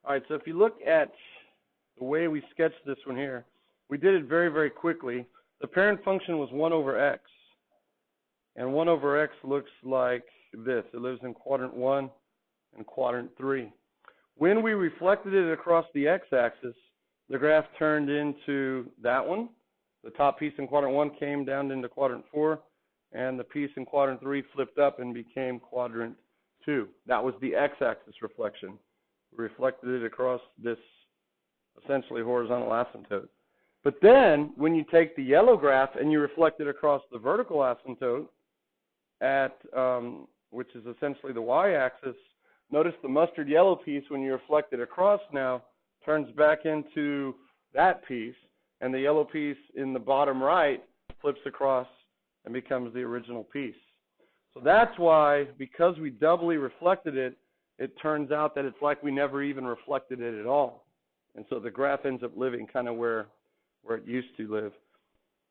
All right, so if you look at the way we sketched this one here, we did it very, very quickly. The parent function was 1 over x. And 1 over x looks like this. It lives in quadrant 1 and quadrant 3. When we reflected it across the x-axis, the graph turned into that one. The top piece in quadrant 1 came down into quadrant 4, and the piece in quadrant 3 flipped up and became quadrant 2. That was the x-axis reflection. We reflected it across this essentially horizontal asymptote. But then, when you take the yellow graph and you reflect it across the vertical asymptote, which is essentially the y-axis, notice the mustard yellow piece, when you reflect it across now, turns back into that piece, and the yellow piece in the bottom right flips across and becomes the original piece. So that's why, because we doubly reflected it, it turns out that it's like we never even reflected it at all. And so the graph ends up living kind of where it used to live.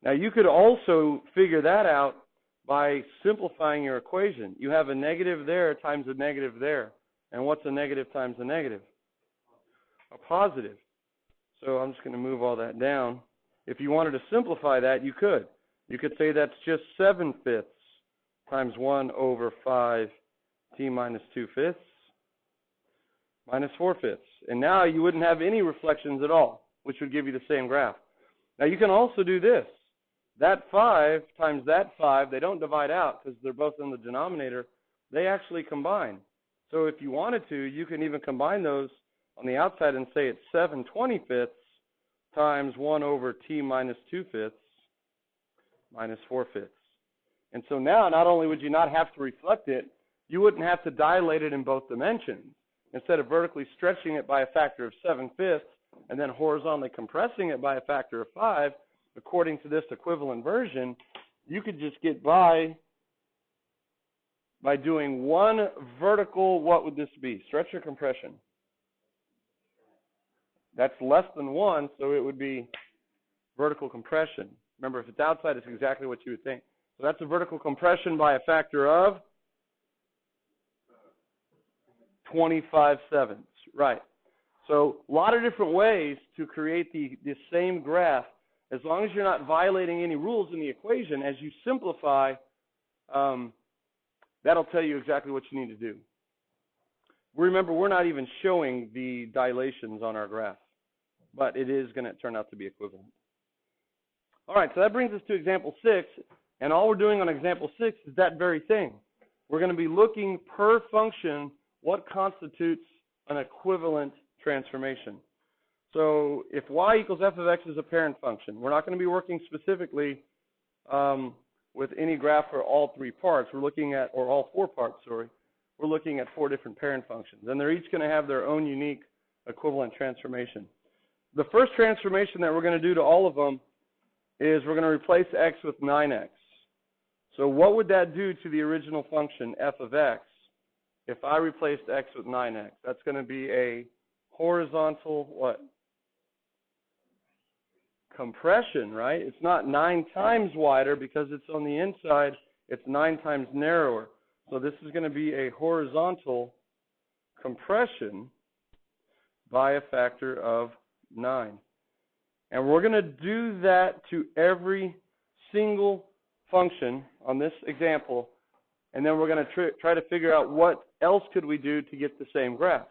Now you could also figure that out by simplifying your equation. You have a negative there times a negative there. And what's a negative times a negative? A positive. So I'm just going to move all that down. If you wanted to simplify that, you could. You could say that's just 7/5 times 1 over 5 t minus 2/5 minus 4/5. And now you wouldn't have any reflections at all, which would give you the same graph. Now you can also do this. That 5 times that 5, they don't divide out because they're both in the denominator. They actually combine. So if you wanted to, you can even combine those on the outside and say it's 7/25 times 1 over t minus 2/5 minus 4/5. And so now, not only would you not have to reflect it, you wouldn't have to dilate it in both dimensions. Instead of vertically stretching it by a factor of 7/5 and then horizontally compressing it by a factor of 5, according to this equivalent version, you could just get by doing one vertical, what would this be? Stretch or compression? That's less than 1, so it would be vertical compression. Remember, if it's outside, it's exactly what you would think. So that's a vertical compression by a factor of 25/7. Right. So a lot of different ways to create the same graph. As long as you're not violating any rules in the equation, as you simplify, that'll tell you exactly what you need to do. Remember, we're not even showing the dilations on our graph, but it is going to turn out to be equivalent. All right, so that brings us to example 6, and all we're doing on example 6 is that very thing. We're going to be looking per function what constitutes an equivalent transformation. So if y equals f of x is a parent function, we're not going to be working specifically with any graph for all 3 parts. We're looking at, or all 4 parts, sorry. We're looking at 4 different parent functions, and they're each going to have their own unique equivalent transformation. The first transformation that we're going to do to all of them is we're going to replace x with 9x. So what would that do to the original function, f of x, if I replaced x with 9x? That's going to be a horizontal, what? Compression, right? It's not 9 times wider because it's on the inside. It's 9 times narrower. So this is going to be a horizontal compression by a factor of 9. And we're going to do that to every single function on this example, and then we're going to try to figure out what else could we do to get the same graph.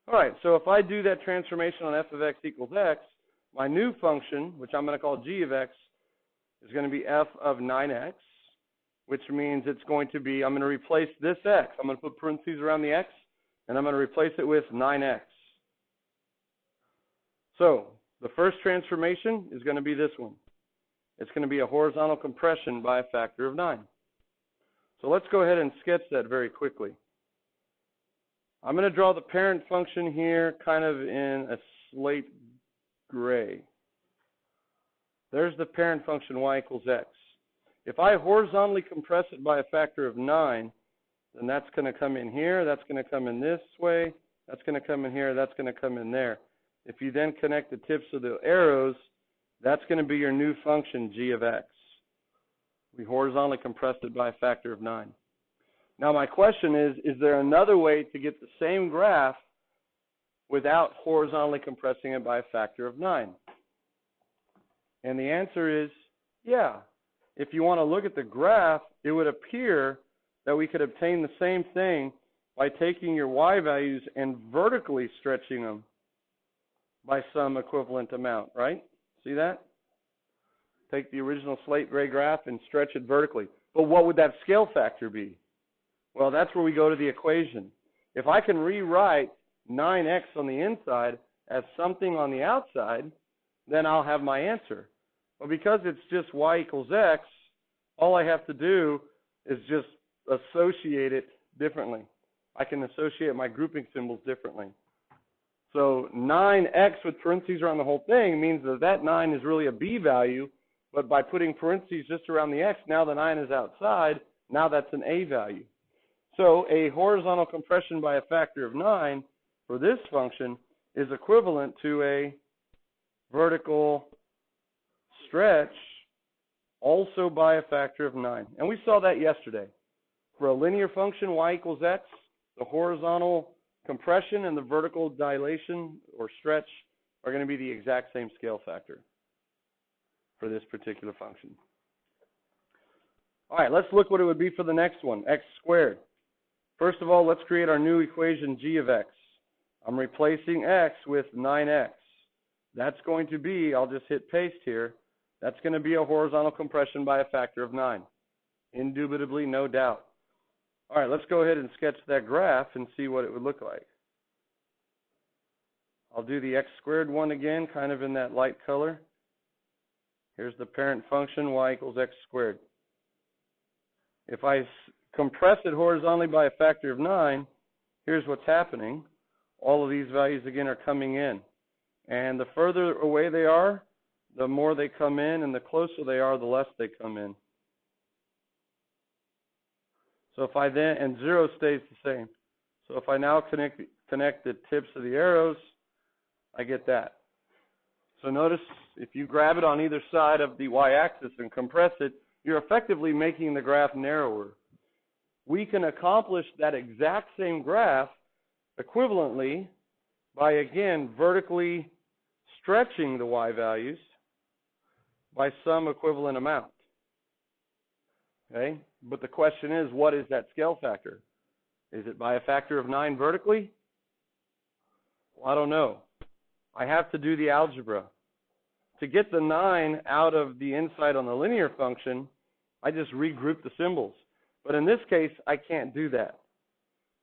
All right, so if I do that transformation on f of x equals x, my new function, which I'm going to call g of x, is going to be f of 9x, which means it's going to be, I'm going to replace this x. I'm going to put parentheses around the x, and I'm going to replace it with 9x. So the first transformation is going to be this one. It's going to be a horizontal compression by a factor of 9. So let's go ahead and sketch that very quickly. I'm going to draw the parent function here kind of in a slate gray. There's the parent function y equals x. If I horizontally compress it by a factor of 9, then that's going to come in here, that's going to come in this way, that's going to come in here, that's going to come in there. If you then connect the tips of the arrows, that's going to be your new function, g of x. We horizontally compressed it by a factor of 9. Now my question is there another way to get the same graph without horizontally compressing it by a factor of 9? And the answer is, yeah. If you want to look at the graph, it would appear that we could obtain the same thing by taking your y values and vertically stretching them by some equivalent amount, right? See that? Take the original slate gray graph and stretch it vertically. But what would that scale factor be? Well, that's where we go to the equation. If I can rewrite 9x on the inside as something on the outside, then I'll have my answer. But because it's just y equals x, all I have to do is just associate it differently. I can associate my grouping symbols differently. So 9x with parentheses around the whole thing means that that 9 is really a b value, but by putting parentheses just around the x, now the 9 is outside, now that's an a value. So a horizontal compression by a factor of 9 for this function is equivalent to a vertical stretch also by a factor of 9. And we saw that yesterday. For a linear function, y equals x, the horizontal compression and the vertical dilation or stretch are going to be the exact same scale factor for this particular function. All right, let's look what it would be for the next one, x squared. First of all, let's create our new equation, g of x. I'm replacing x with 9x. That's going to be, I'll just hit paste here, that's going to be a horizontal compression by a factor of 9. Indubitably, no doubt. All right, let's go ahead and sketch that graph and see what it would look like. I'll do the x squared one again, kind of in that light color. Here's the parent function, y equals x squared. If I compress it horizontally by a factor of 9, here's what's happening. All of these values, again, are coming in. And the further away they are, the more they come in, and the closer they are, the less they come in. So if I then, and 0 stays the same. So if I now connect the tips of the arrows, I get that. So notice, if you grab it on either side of the y-axis and compress it, you're effectively making the graph narrower. We can accomplish that exact same graph equivalently by, again, vertically stretching the y values by some equivalent amount. Okay? But the question is, what is that scale factor? Is it by a factor of 9 vertically? Well, I don't know. I have to do the algebra. To get the 9 out of the inside on the linear function, I just regroup the symbols. But in this case, I can't do that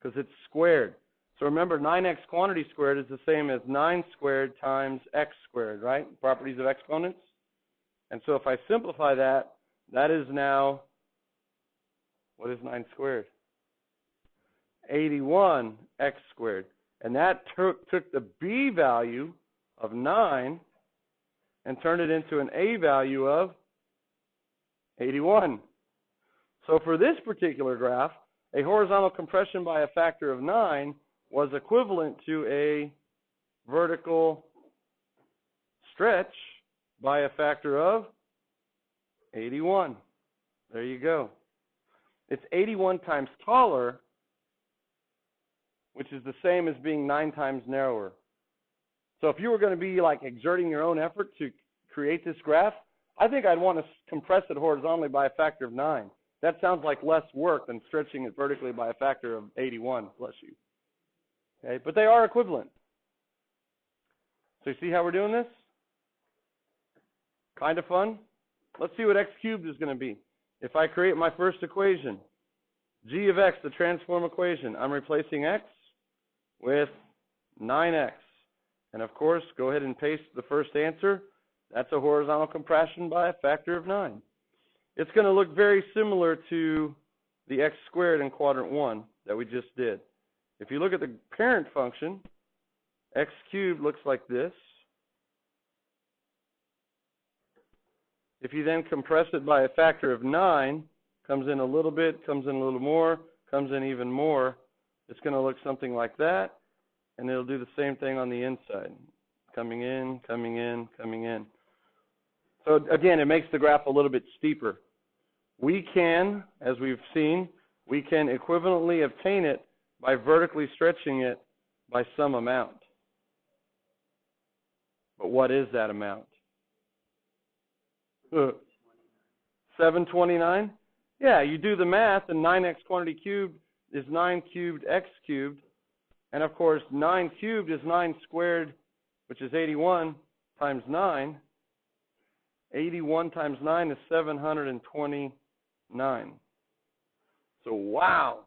because it's squared. So remember, 9x quantity squared is the same as 9 squared times x squared, right? Properties of exponents. And so if I simplify that, that is now, what is 9 squared? 81x squared. And that took the b value of 9 and turned it into an a value of 81. So for this particular graph, a horizontal compression by a factor of 9 was equivalent to a vertical stretch by a factor of 81. There you go. It's 81 times taller, which is the same as being 9 times narrower. So if you were going to be like exerting your own effort to create this graph, I think I'd want to compress it horizontally by a factor of 9. That sounds like less work than stretching it vertically by a factor of 81, bless you. Okay, but they are equivalent. So you see how we're doing this? Kind of fun? Let's see what x cubed is going to be. If I create my first equation, g of x, the transform equation, I'm replacing x with 9x. And of course, go ahead and paste the first answer. That's a horizontal compression by a factor of 9. It's going to look very similar to the x squared in quadrant 1 that we just did. If you look at the parent function, x cubed looks like this. If you then compress it by a factor of 9, comes in a little bit, comes in a little more, comes in even more, it's going to look something like that, and it'll do the same thing on the inside. Coming in, coming in, coming in. So again, it makes the graph a little bit steeper. We can, as we've seen, we can equivalently obtain it by vertically stretching it by some amount. But what is that amount? 729? Yeah, you do the math, and 9x quantity cubed is 9 cubed x cubed. And of course, 9 cubed is 9 squared, which is 81 times 9. 81 times 9 is 729. So wow,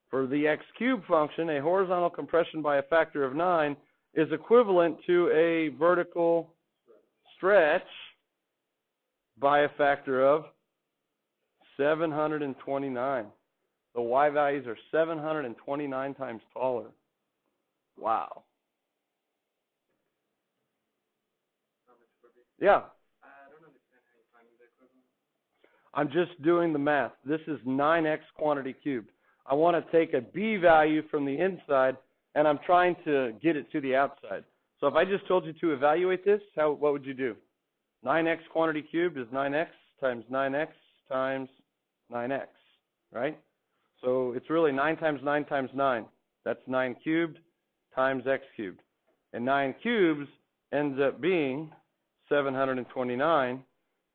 for the x cubed function, a horizontal compression by a factor of 9 is equivalent to a vertical stretch by a factor of 729. The y values are 729 times taller. Wow. Yeah. I'm just doing the math. This is 9x quantity cubed. I want to take a b value from the inside, and I'm trying to get it to the outside. So if I just told you to evaluate this, what would you do? 9x quantity cubed is 9x times 9x times 9x, right? So it's really 9 times 9 times 9. That's 9 cubed times x cubed. And 9 cubes ends up being 729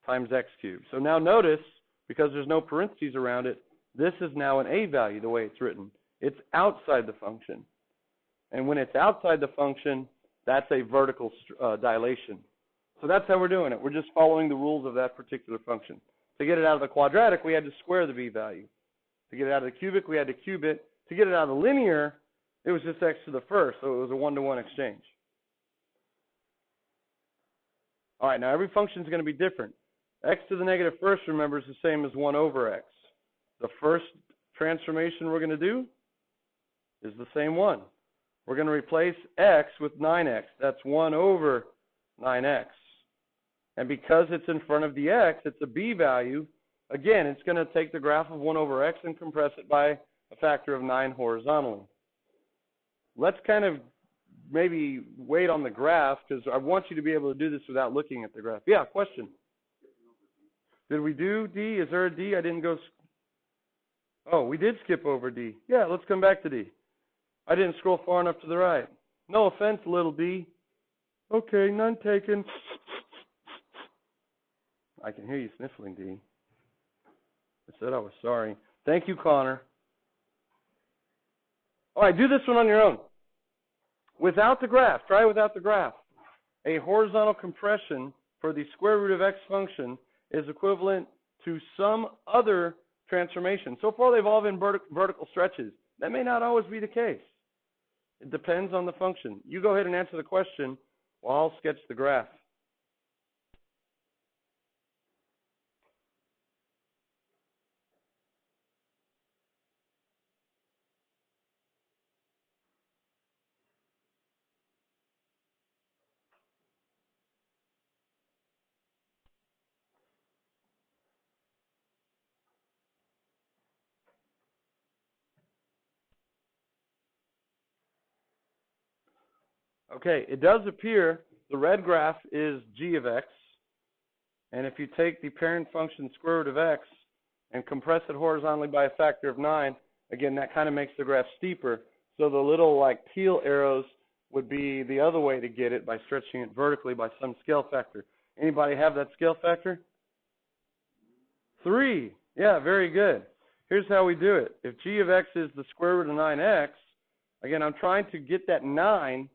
times x cubed. So now notice, because there's no parentheses around it, this is now an a value the way it's written. It's outside the function. And when it's outside the function, that's a vertical dilation. So that's how we're doing it. We're just following the rules of that particular function. To get it out of the quadratic, we had to square the b value. To get it out of the cubic, we had to cube it. To get it out of the linear, it was just x to the first, so it was a one-to-one exchange. All right, now every function is going to be different. X to the negative first, remember, is the same as 1 over x. The first transformation we're going to do is the same one. We're going to replace x with 9x. That's 1 over 9x. And because it's in front of the x, it's a b value. Again, it's going to take the graph of 1 over x and compress it by a factor of 9 horizontally. Let's kind of maybe wait on the graph, because I want you to be able to do this without looking at the graph. Yeah, question. Did we do D? Is there a D? I didn't go. Oh, we did skip over D. Yeah, let's come back to D. I didn't scroll far enough to the right. No offense, little D. Okay, none taken. I can hear you sniffling, D. I said I was sorry. Thank you, Connor. All right, do this one on your own. Without the graph, try without the graph. A horizontal compression for the square root of x function is equivalent to some other transformation. So far, they've all been vertical stretches. That may not always be the case. It depends on the function. You go ahead and answer the question while I'll sketch the graph. Okay, it does appear the red graph is g of x, and if you take the parent function square root of x and compress it horizontally by a factor of 9, again, that kind of makes the graph steeper. So the little like teal arrows would be the other way to get it by stretching it vertically by some scale factor. Anybody have that scale factor? 3. Yeah, very good. Here's how we do it. If g of x is the square root of 9x, again, I'm trying to get that 9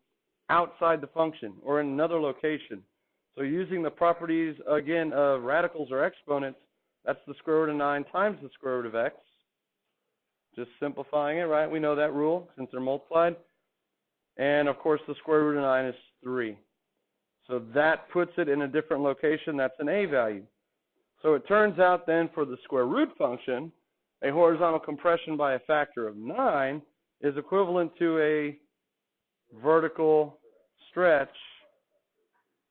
outside the function or in another location. So using the properties, again, of radicals or exponents, that's the square root of 9 times the square root of x. Just simplifying it, right? We know that rule since they're multiplied. And, of course, the square root of 9 is 3. So that puts it in a different location. That's an a value. So it turns out then for the square root function, a horizontal compression by a factor of 9 is equivalent to a vertical stretch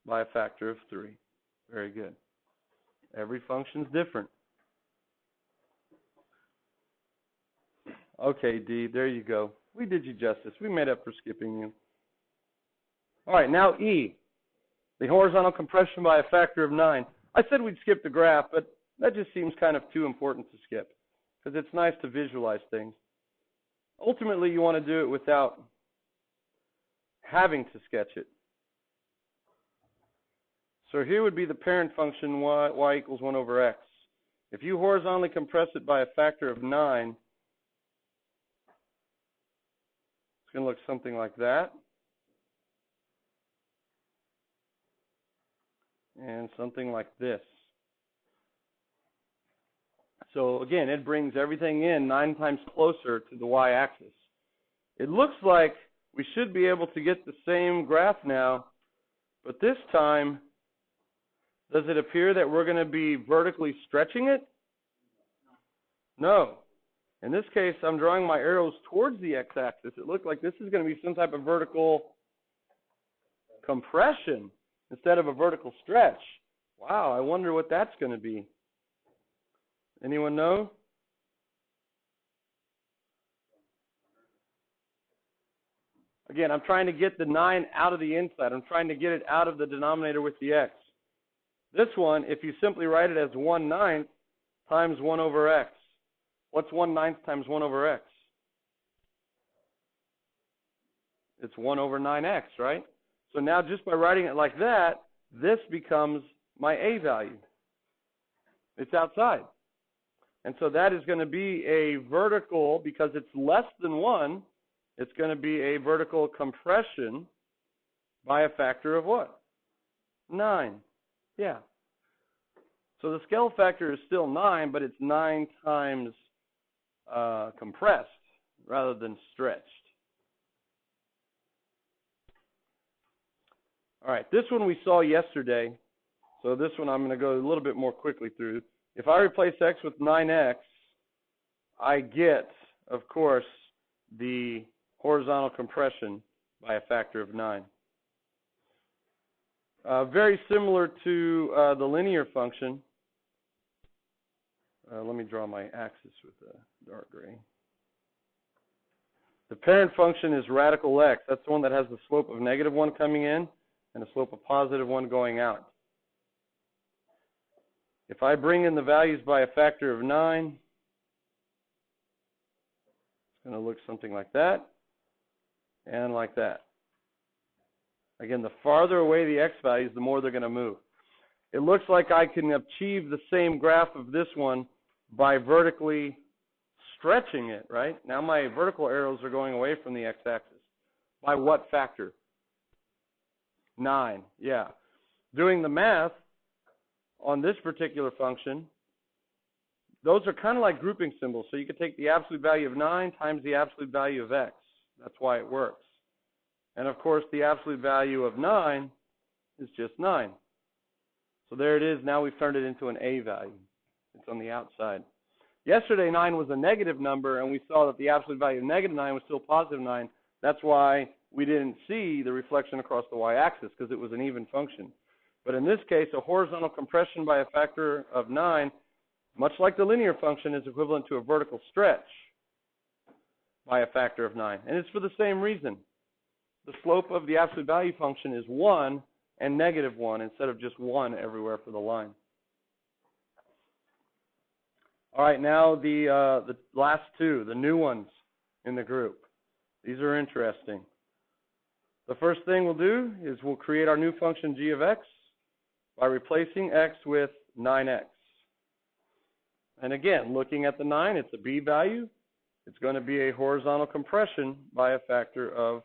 by a factor of 3. Very good. Every function's different. Okay, D, there you go. We did you justice. We made up for skipping you. All right, now E, the horizontal compression by a factor of 9. I said we'd skip the graph, but that just seems kind of too important to skip because it's nice to visualize things. Ultimately, you want to do it without having to sketch it. So here would be the parent function y equals 1 over x. If you horizontally compress it by a factor of 9, it's going to look something like that. And something like this. So again, it brings everything in 9 times closer to the y-axis. It looks like we should be able to get the same graph now, but this time, does it appear that we're going to be vertically stretching it? No. In this case, I'm drawing my arrows towards the x-axis. It looks like this is going to be some type of vertical compression instead of a vertical stretch. Wow, I wonder what that's going to be. Anyone know? Again, I'm trying to get the 9 out of the inside. I'm trying to get it out of the denominator with the x. This one, if you simply write it as 1/9 times 1 over x. What's 1/9 times 1 over x? It's 1 over 9x, right? So now just by writing it like that, this becomes my a value. It's outside. And so that is going to be a vertical, because it's less than 1, it's going to be a vertical compression by a factor of what? 9. Yeah. So the scale factor is still 9, but it's 9 times compressed rather than stretched. All right, this one we saw yesterday, so this one I'm going to go a little bit more quickly through. If I replace x with 9x, I get, of course, the horizontal compression by a factor of 9. Very similar to the linear function. Let me draw my axis with the dark gray. The parent function is radical x. That's the one that has the slope of -1 coming in and a slope of +1 going out. If I bring in the values by a factor of 9, it's going to look something like that and like that. Again, the farther away the x values, the more they're going to move. It looks like I can achieve the same graph of this one by vertically stretching it, right? Now my vertical arrows are going away from the x-axis. By what factor? 9, yeah. Doing the math on this particular function, those are kind of like grouping symbols. So you could take the absolute value of 9 times the absolute value of x. That's why it works. And of course, the absolute value of 9 is just 9. So there it is. Now we've turned it into an a value. It's on the outside. Yesterday, 9 was a negative number, and we saw that the absolute value of -9 was still +9. That's why we didn't see the reflection across the y-axis, because it was an even function. But in this case, a horizontal compression by a factor of 9, much like the linear function, is equivalent to a vertical stretch by a factor of 9. And it's for the same reason. The slope of the absolute value function is 1 and -1 instead of just 1 everywhere for the line. All right, now the last two, the new ones in the group. These are interesting. The first thing we'll do is we'll create our new function g of x by replacing x with 9x. And again, looking at the 9, it's a b value. It's going to be a horizontal compression by a factor of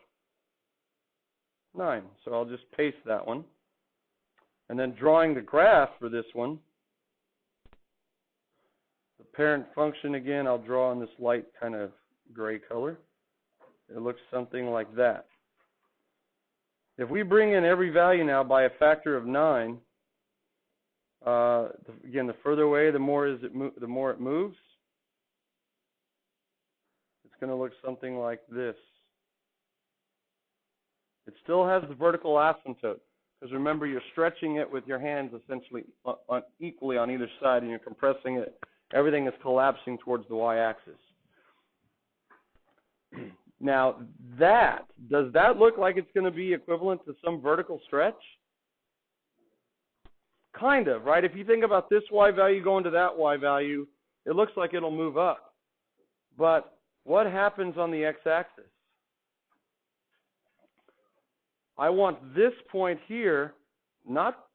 9. So I'll just paste that one. And then drawing the graph for this one, the parent function, again, I'll draw in this light kind of gray color. It looks something like that. If we bring in every value now by a factor of 9, again, the further away, the more it moves. It's going to look something like this. It still has the vertical asymptote, because remember, you're stretching it with your hands essentially equally on either side, and you're compressing it. Everything is collapsing towards the y-axis. Now, does that look like it's going to be equivalent to some vertical stretch? Kind of, right? If you think about this y value going to that y value, it looks like it'll move up. But what happens on the x-axis? I want this point here not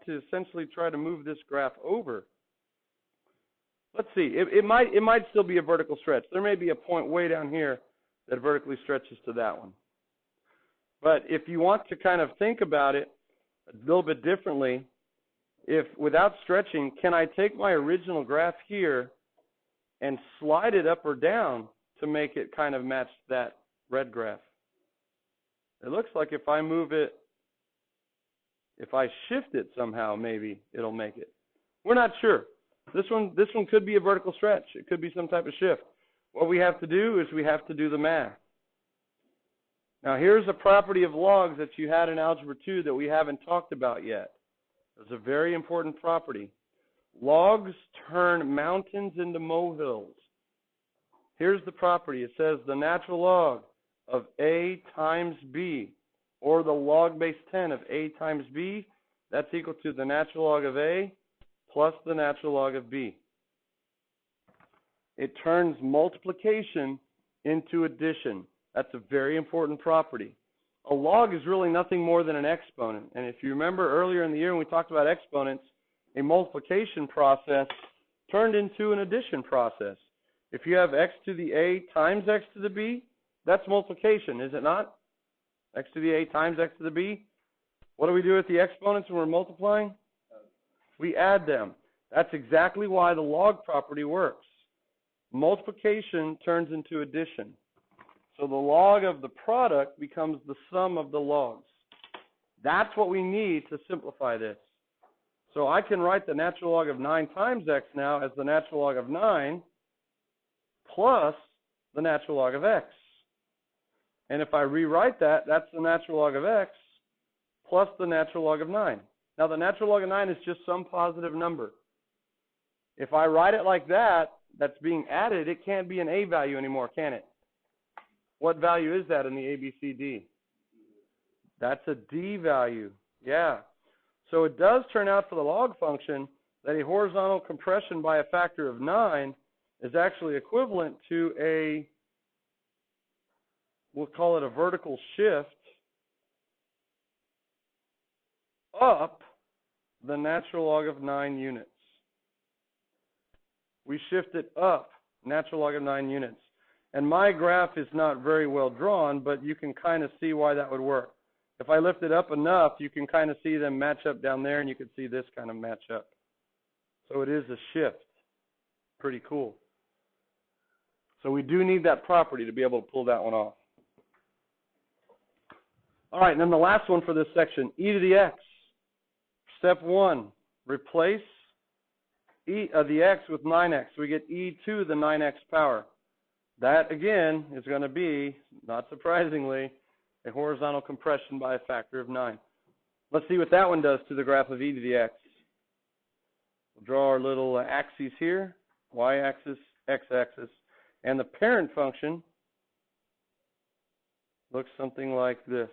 to essentially try to move this graph over. Let's see. It might still be a vertical stretch. There may be a point way down here that vertically stretches to that one. But if you want to kind of think about it a little bit differently, if without stretching, can I take my original graph here and slide it up or down to make it kind of match that red graph? It looks like if I move it, if I shift it somehow, maybe it'll make it. We're not sure. This one could be a vertical stretch. It could be some type of shift. What we have to do is we have to do the math. Now here's a property of logs that you had in Algebra 2 that we haven't talked about yet. It's a very important property. Logs turn mountains into molehills. Here's the property. It says the natural log of A times B, or the log base 10 of A times B, that's equal to the natural log of A plus the natural log of B. It turns multiplication into addition. That's a very important property. A log is really nothing more than an exponent. And if you remember earlier in the year when we talked about exponents, a multiplication process turned into an addition process. If you have x to the A times x to the B, that's multiplication, is it not? X to the A times x to the B. What do we do with the exponents when we're multiplying? We add them. That's exactly why the log property works. Multiplication turns into addition. So the log of the product becomes the sum of the logs. That's what we need to simplify this. So I can write the natural log of 9 times x now as the natural log of 9 plus the natural log of x. And if I rewrite that, that's the natural log of x plus the natural log of 9. Now the natural log of 9 is just some positive number. If I write it like that, that's being added, it can't be an a value anymore, can it? What value is that in the ABCD? That's a d value. Yeah. So it does turn out for the log function that a horizontal compression by a factor of 9 is actually equivalent to a, we'll call it a vertical shift up the natural log of 9 units. We shift it up natural log of 9 units. And my graph is not very well drawn, but you can kind of see why that would work. If I lift it up enough, you can kind of see them match up down there, and you can see this kind of match up. So it is a shift. Pretty cool. So we do need that property to be able to pull that one off. All right, and then the last one for this section, e to the x. Step 1, replace the x with 9x. We get e to the 9x power. That, again, is going to be, not surprisingly, a horizontal compression by a factor of 9. Let's see what that one does to the graph of e to the x. We'll draw our little axes here, y-axis, x-axis. And the parent function looks something like this.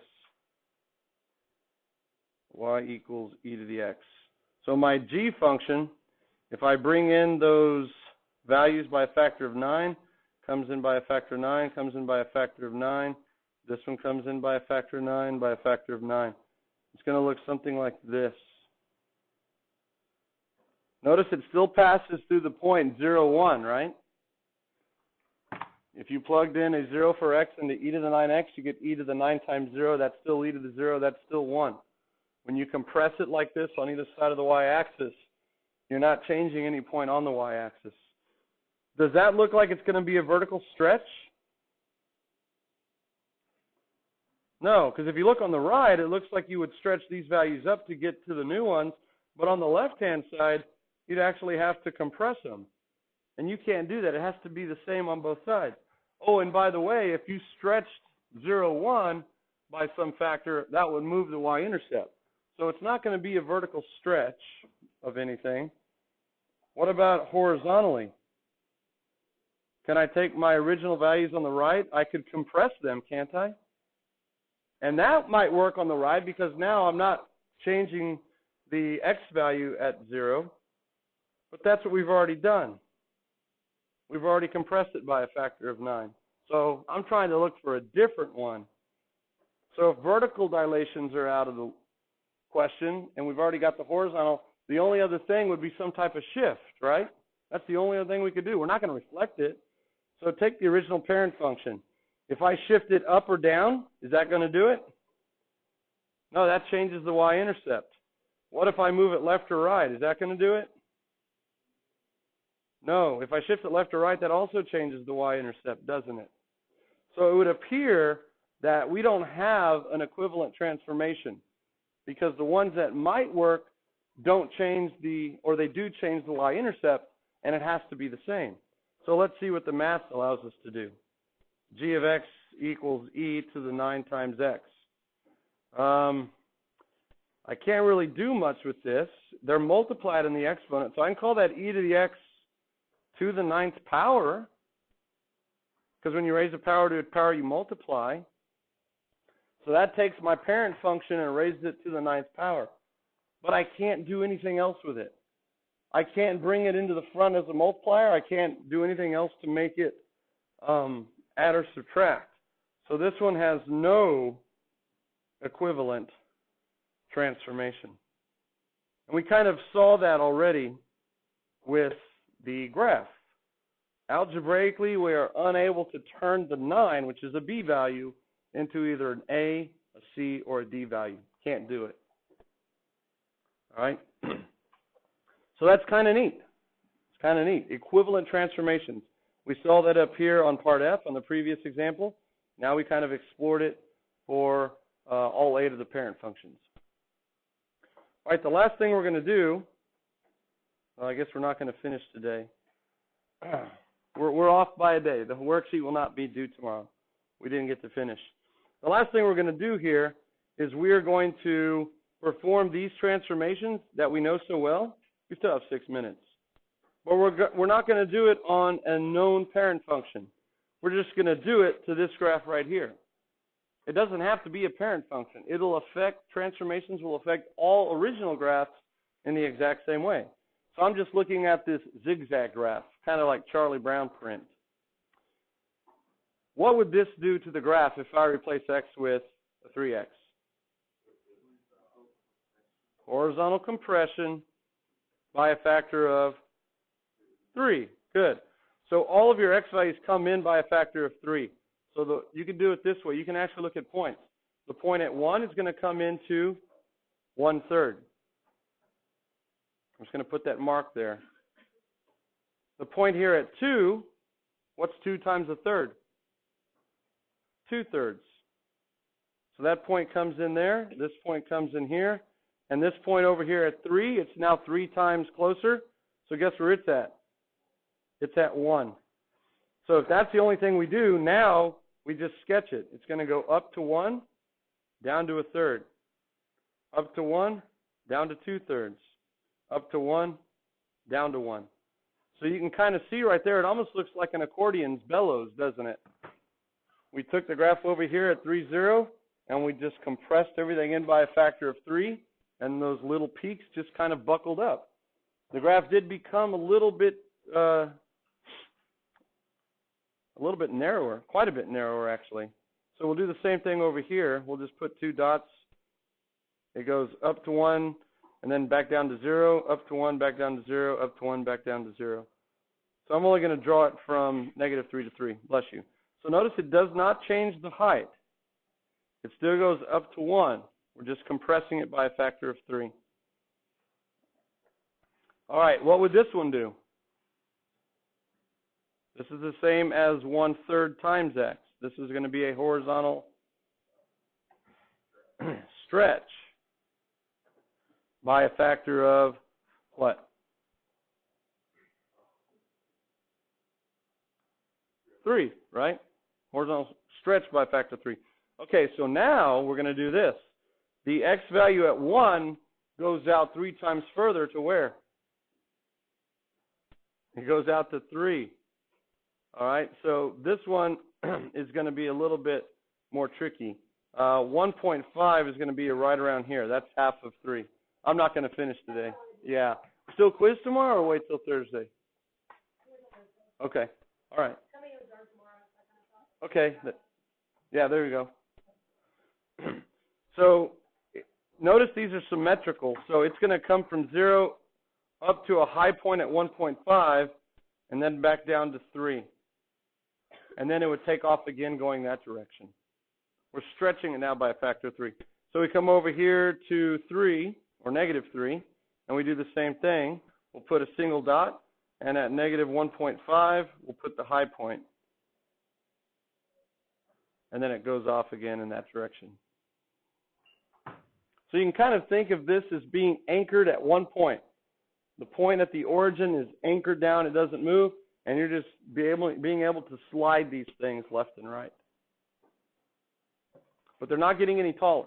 Y equals e to the x. So my g function, if I bring in those values by a factor of 9, comes in by a factor of 9, comes in by a factor of 9. This one comes in by a factor of 9, by a factor of 9. It's going to look something like this. Notice it still passes through the point 0, 1, right? If you plugged in a 0 for x into e to the 9x, you get e to the 9 times 0. That's still e to the 0. That's still 1. When you compress it like this on either side of the y-axis, you're not changing any point on the y-axis. Does that look like it's going to be a vertical stretch? No, because if you look on the right, it looks like you would stretch these values up to get to the new ones, but on the left-hand side, you'd actually have to compress them. And you can't do that. It has to be the same on both sides. Oh, and by the way, if you stretched 0, 1 by some factor, that would move the y-intercept. So it's not going to be a vertical stretch of anything. What about horizontally? Can I take my original values on the right? I could compress them, can't I? And that might work on the right because now I'm not changing the x value at 0, but that's what we've already done. We've already compressed it by a factor of 9. So I'm trying to look for a different one. So if vertical dilations are out of question, and we've already got the horizontal. The only other thing would be some type of shift, right? That's the only other thing we could do. We're not going to reflect it. So take the original parent function. If I shift it up or down, is that going to do it? No, that changes the y-intercept. What if I move it left or right? Is that going to do it? No. If I shift it left or right, that also changes the y-intercept, doesn't it? So it would appear that we don't have an equivalent transformation because the ones that might work don't change or they do change the y-intercept, and it has to be the same. So let's see what the math allows us to do. G of x equals e to the 9 times x. I can't really do much with this. They're multiplied in the exponent, so I can call that e to the x to the 9th power, because when you raise a power to a power, you multiply. So that takes my parent function and raises it to the 9th power. But I can't do anything else with it. I can't bring it into the front as a multiplier. I can't do anything else to make it add or subtract. So this one has no equivalent transformation. And we kind of saw that already with the graph. Algebraically, we are unable to turn the 9, which is a b value, into either an a c, or a d value. Can't do it. All right? So that's kind of neat. It's kind of neat. Equivalent transformations. We saw that up here on part F on the previous example. Now we kind of explored it for all 8 of the parent functions. All right, the last thing we're going to do, well, I guess we're not going to finish today. We're off by a day. The worksheet will not be due tomorrow. We didn't get to finish. The last thing we're going to do here is we are going to perform these transformations that we know so well. We still have 6 minutes. But we're not going to do it on a known parent function. We're just going to do it to this graph right here. It doesn't have to be a parent function. Transformations will affect all original graphs in the exact same way. So I'm just looking at this zigzag graph, kind of like Charlie Brown print. What would this do to the graph if I replace x with a 3x? Horizontal compression by a factor of 3. Good. So all of your x values come in by a factor of 3. So you can do it this way. You can actually look at points. The point at 1 is going to come into 1/3. I'm just going to put that mark there. The point here at 2, what's 2 times 1/3? 2/3. So that point comes in there. This point comes in here. And this point over here at 3, it's now 3 times closer. So guess where it's at? It's at 1. So if that's the only thing we do, now we just sketch it. It's going to go up to 1, down to 1/3. Up to 1, down to 2/3. Up to 1, down to 1. So you can kind of see right there, it almost looks like an accordion's bellows, doesn't it? We took the graph over here at 3, 0, and we just compressed everything in by a factor of 3, and those little peaks just kind of buckled up. The graph did become a little bit narrower, quite a bit narrower actually. So we'll do the same thing over here. We'll just put 2 dots. It goes up to 1, and then back down to 0, up to 1, back down to 0, up to 1, back down to 0. So I'm only going to draw it from -3 to 3. Bless you. So notice it does not change the height. It still goes up to 1. We're just compressing it by a factor of 3. All right, what would this one do? This is the same as 1/3 times x. This is going to be a horizontal stretch by a factor of what? 3, right? Horizontal stretch by a factor of 3. Okay, so now we're going to do this. The x value at 1 goes out 3 times further to where? It goes out to 3. All right, so this one is going to be a little bit more tricky. 1.5 is going to be right around here. That's half of 3. I'm not going to finish today. Yeah. Still quiz tomorrow or wait till Thursday? Okay. All right. Okay. Yeah, there you go. So notice these are symmetrical, so it's going to come from 0 up to a high point at 1.5, and then back down to 3. And then it would take off again going that direction. We're stretching it now by a factor of 3. So we come over here to 3, or negative 3, and we do the same thing. We'll put a single dot, and at negative 1.5, we'll put the high point. And then it goes off again in that direction. So you can kind of think of this as being anchored at one point. The point at the origin is anchored down, it doesn't move, and you're just being able to slide these things left and right. But they're not getting any taller.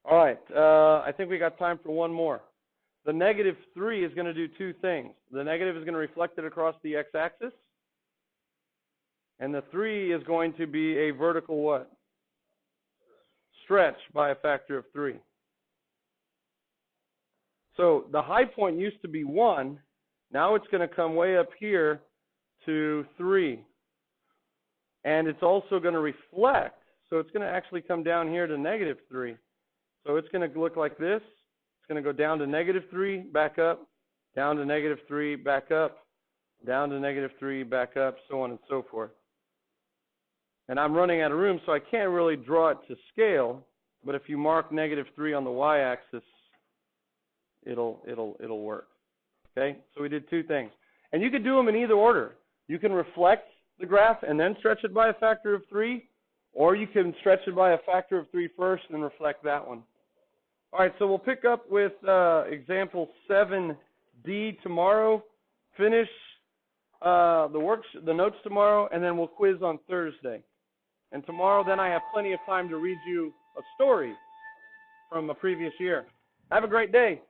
All right, I think we got time for one more. The negative 3 is going to do two things. The negative is going to reflect it across the x-axis, and the 3 is going to be a vertical what? Stretch by a factor of 3. So the high point used to be 1. Now it's going to come way up here to 3. And it's also going to reflect. So it's going to actually come down here to negative 3. So it's going to look like this. It's going to go down to negative 3, back up, down to negative 3, back up, down to negative 3, back up, so on and so forth. And I'm running out of room, so I can't really draw it to scale. But if you mark negative 3 on the y-axis, it'll work. Okay? So we did two things. And you could do them in either order. You can reflect the graph and then stretch it by a factor of 3, or you can stretch it by a factor of 3 first and reflect that one. All right, so we'll pick up with example 7D tomorrow, finish the notes tomorrow, and then we'll quiz on Thursday. And tomorrow, then I have plenty of time to read you a story from a previous year. Have a great day.